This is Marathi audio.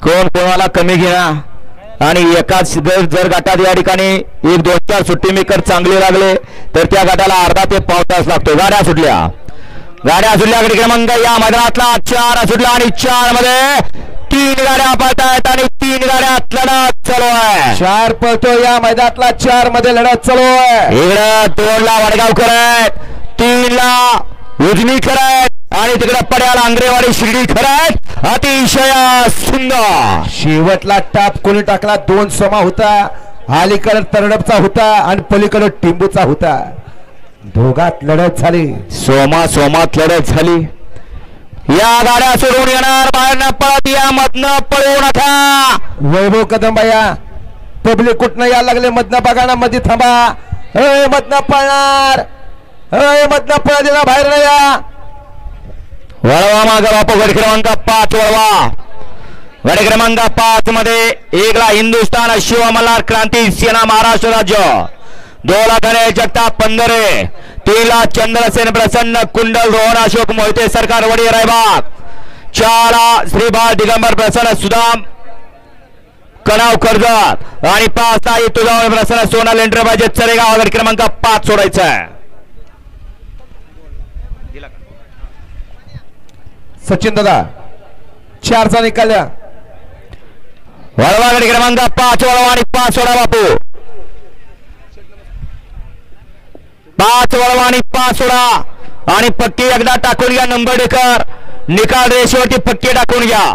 कोण कोणाला कमी घेणार आणि एकाच जर गटात या ठिकाणी 1-2-4 सुट्टी मेकर चांगले लागले तर त्या गटाला अर्धा ते पाव तास लागतो. गाड्या सुटल्या क्रमांक या मैदानातला 4 सुटला आणि 4 मध्ये 3 गाड्या पळतायत आणि 3 गाड्यात लढत चालू आहे. 4 पळतो या मैदानातला 4 मध्ये लढत चालू आहे. इकडं 2 ला वडगावकर आहेत, 3 ला उजनीकर आहेत आणि तिकडे पड्याला आंग्रेवाडी शिर्डीकर आहेत. अतिशय सुंदर शेवटला टाप कोणी टाकला 2 समा होता. अलीकडे तरडपचा होता आणि पलीकडे टिंबूचा होता. दोघात लढत झाली. सोमात लढत झाली. या गाड्या सोडून येणार बाहेरनं पळत या मधनं पळू नका. वैभव कदमबाया पब्लिक कुठनं यायला लागले मधनं बघा ना. मध्ये थांबा. मधनं पळणार मधनं पळ देणार बाहेर नाही या. वळवा मागा बापू. गड क्रमांक 5 वळवा. गड क्रमांक 5 मध्ये 1 ला हिंदुस्थान शिव मल्हार क्रांती सेना महाराष्ट्र राज्य, 2 ला गणेश जगताप पंधरे, 3 ला चंद्रसेन प्रसन्न कुंडल रोहन अशोक मोहिते सरकार वडी रायबाग, 4 ला श्रीबाळ दिगंबर प्रसन्न सुदाम कणाव कर्जत आणि 5 ला तुझावर प्रसन्न सोनाल एंटरप्राइजेस चरेगाव. गड क्रमांक 5 सोडायचा आहे. सचिन दादा 4चा निकाल्या. वळवा. गड क्रमांक 5 वळवा आणि 5 सोडा बापू. 5 वळवा आणि 5 सोडा आणि पट्टी एकदा टाकून घ्या. नंबर डेकर निकाल रेषेवरती पट्टी टाकून घ्या.